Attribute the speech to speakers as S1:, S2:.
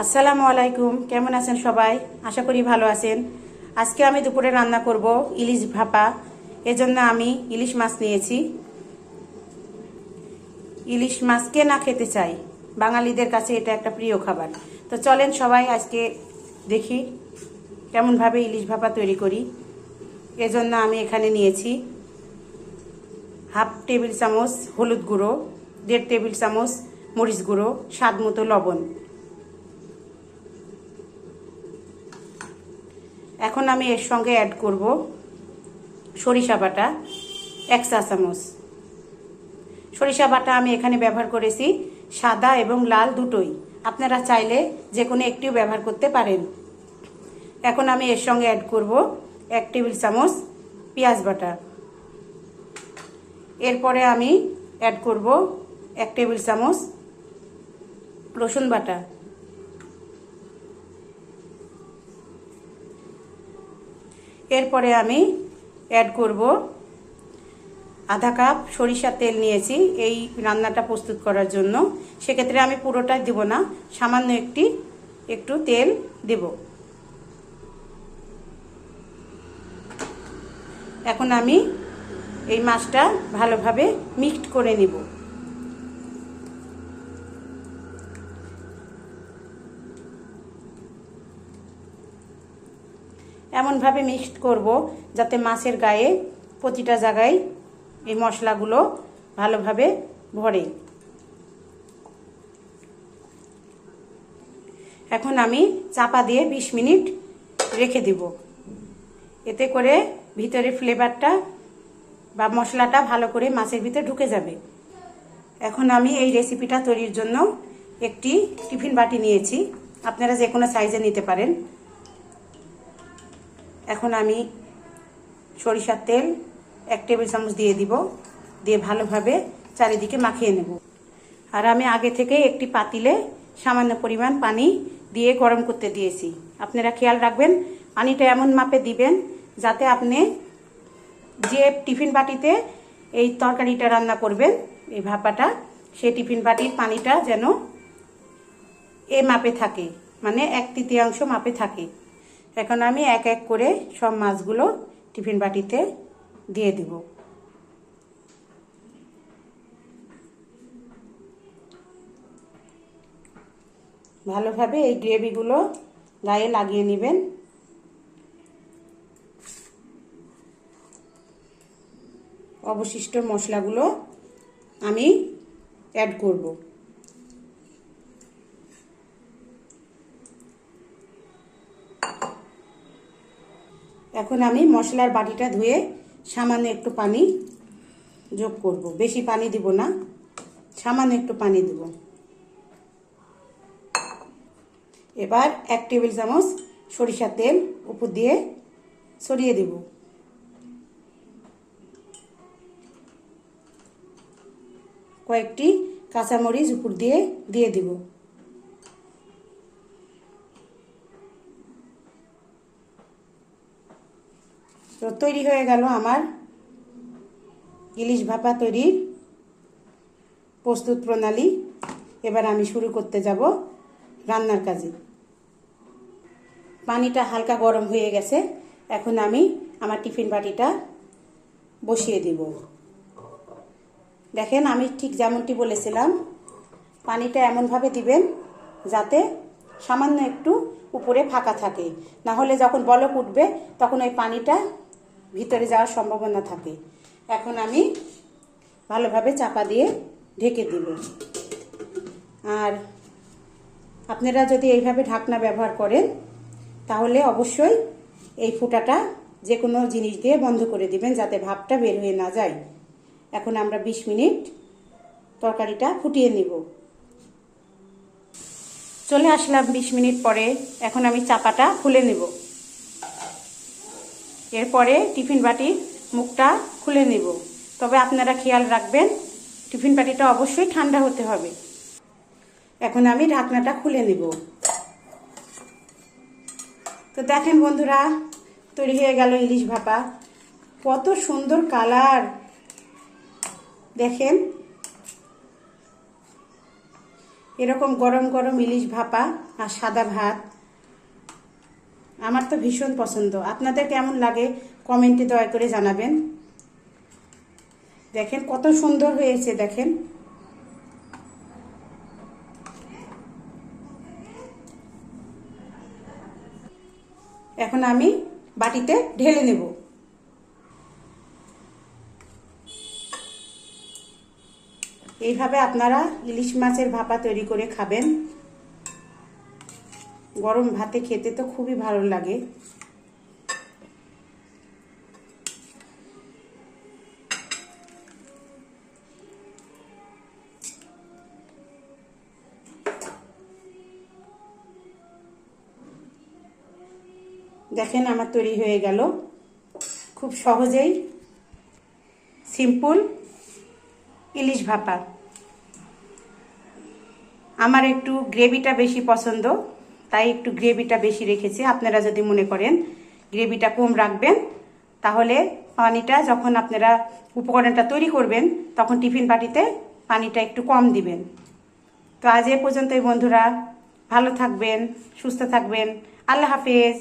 S1: আসসালামু আলাইকুম, কেমন আছেন সবাই? আশা করি ভালো আছেন। আজকে আমি দুপুরে রান্না করব ইলিশ ভাপা। এজন্য আমি ইলিশ মাছ নিয়েছি। ইলিশ মাছ কে না খেতে চাই, বাঙালিদের কাছে এটা একটা প্রিয় খাবার। তো চলেন সবাই আজকে দেখি কেমনভাবে ইলিশ ভাপা তৈরি করি। এজন্য আমি এখানে নিয়েছি হাফ টেবিল চামচ হলুদ গুঁড়ো, 1.5 টেবিল চামচ মরিচ গুঁড়ো, স্বাদ মতো লবণ। এখন আমি এর সঙ্গে অ্যাড করব সরিষা বাটা 1 চা চামচ। সরিষা বাটা আমি এখানে ব্যবহার করেছি সাদা এবং লাল দুটোই, আপনারা চাইলে যে কোনো একটিও ব্যবহার করতে পারেন। এখন আমি এর সঙ্গে অ্যাড করব 1 টেবিল চামচ পেঁয়াজ বাটা। এরপরে আমি অ্যাড করব 1 টেবিল চামচ রসুন বাটা। এরপরে আমি অ্যাড করব আধা কাপ সরিষার তেল নিয়েছি এই রান্নাটা প্রস্তুত করার জন্য। সেক্ষেত্রে আমি পুরোটাই দেব না, সামান্য একটু তেল দেব। এখন আমি এই মাছটা ভালোভাবে মিক্সড করে নিব। এমনভাবে মিক্সড করব যাতে মাছের গায়ে প্রতিটা জায়গায় এই মশলাগুলো ভালোভাবে ভরে। এখন আমি চাপা দিয়ে 20 মিনিট রেখে দিব, এতে করে ভিতরে ফ্লেভারটা বা মশলাটা ভালো করে মাছের ভিতরে ঢুকে যাবে। এখন আমি এই রেসিপিটা তৈরির জন্য একটি টিফিন বাটি নিয়েছি, আপনারা যে কোনো সাইজে নিতে পারেন। এখন আমি সরিষার তেল 1 টেবিল চামচ দিয়ে দিব, দিয়ে ভালোভাবে চারিদিকে মাখিয়ে নেব। আর আমি আগে থেকে একটি পাতিলে সামান্য পরিমাণ পানি দিয়ে গরম করতে দিয়েছি। আপনারা খেয়াল রাখবেন পানিটা এমন মাপে দিবেন যাতে আপনি যে টিফিন বাটিতে এই তরকারিটা রান্না করবেন, এই ভাপাটা, সেই টিফিন বাটির পানিটা যেন এ মাপে থাকে, মানে 1/3 মাপে থাকে। এখন আমি এক এক করে সব মাছগুলো টিফিন বাটিতে দিয়ে দিব। ভালোভাবে এই গ্রেভিগুলো গায়ে লাগিয়ে নেবেন। অবশিষ্ট মশলাগুলো আমি অ্যাড করব। এখন আমি মশলার বাটিটা ধুয়ে সামান্য একটু পানি যোগ করব, বেশি পানি দিব না, সামান্য একটু পানি দেব। এবার 1 টেবিল চামচ সরিষার তেল উপর দিয়ে ছড়িয়ে দেব। কয়েকটি কাঁচামরিচ উপর দিয়ে দিব। তো তৈরি হয়ে গেল আমার ইলিশ ভাপা তৈরির প্রস্তুত প্রণালী। এবার আমি শুরু করতে যাব রান্নার কাজে। পানিটা হালকা গরম হয়ে গেছে, এখন আমি আমার টিফিন বাটিটা বসিয়ে দেব। দেখেন আমি ঠিক যেমনটি বলেছিলাম, পানিটা এমনভাবে দিবেন যাতে সামান্য একটু উপরে ফাঁকা থাকে, না হলে যখন বলক উঠবে তখন ওই পানিটা ভিতরে যাওয়ার সম্ভাবনা থাকে। এখন আমি ভালোভাবে চাপা দিয়ে ঢেকে দিব। আর আপনারা যদি এইভাবে ঢাকনা ব্যবহার করেন তাহলে অবশ্যই এই ফুটাটা যে কোনো জিনিস দিয়ে বন্ধ করে দিবেন যাতে ভাপটা বের হয়ে না যায়। এখন আমরা 20 মিনিট তরকারিটা ফুটিয়ে নিব। চলে আসলাম 20 মিনিট পরে। এখন আমি চাপাটা খুলে নেব। এরপরে টিফিন বাটির মুখটা খুলে নেব। তবে আপনারা খেয়াল রাখবেন টিফিন বাটিটা অবশ্যই ঠান্ডা হতে হবে। এখন আমি ঢাকনাটা খুলে নেব। তো দেখেন বন্ধুরা, তৈরি হয়ে গেল ইলিশ ভাপা। কত সুন্দর কালার দেখেন। এরকম গরম গরম ইলিশ ভাপা আর সাদা ভাত আমার তো ভীষণ পছন্দ। আপনাদের কেমন লাগে কমেন্টে দয়া করে জানাবেন। দেখেন কত সুন্দর হয়েছে, দেখেন। এখন আমি বাটিতে ঢেলে নেব। এইভাবে আপনারা ইলিশ মাছের ভাপা তৈরি করে খাবেন। গরম ভাতে খেতে তো খুবই ভালো লাগে। দেখেন আমার তৈরি হয়ে গেল। খুব সহজেই সিম্পল ইলিশ ভাপা। আমার একটু গ্রেভিটা বেশি পছন্দ, তাই একটু গ্রেভিটা বেশি রেখেছি। আপনারা যদি মনে করেন গ্রেভিটা কম রাখবেন, তাহলে পানিটা যখন আপনারা উপকরণটা তৈরি করবেন তখন টিফিন বাটিতে পানিটা একটু কম দিবেন। তো আজ এ পর্যন্তই বন্ধুরা, ভালো থাকবেন, সুস্থ থাকবেন। আল্লাহ হাফেজ।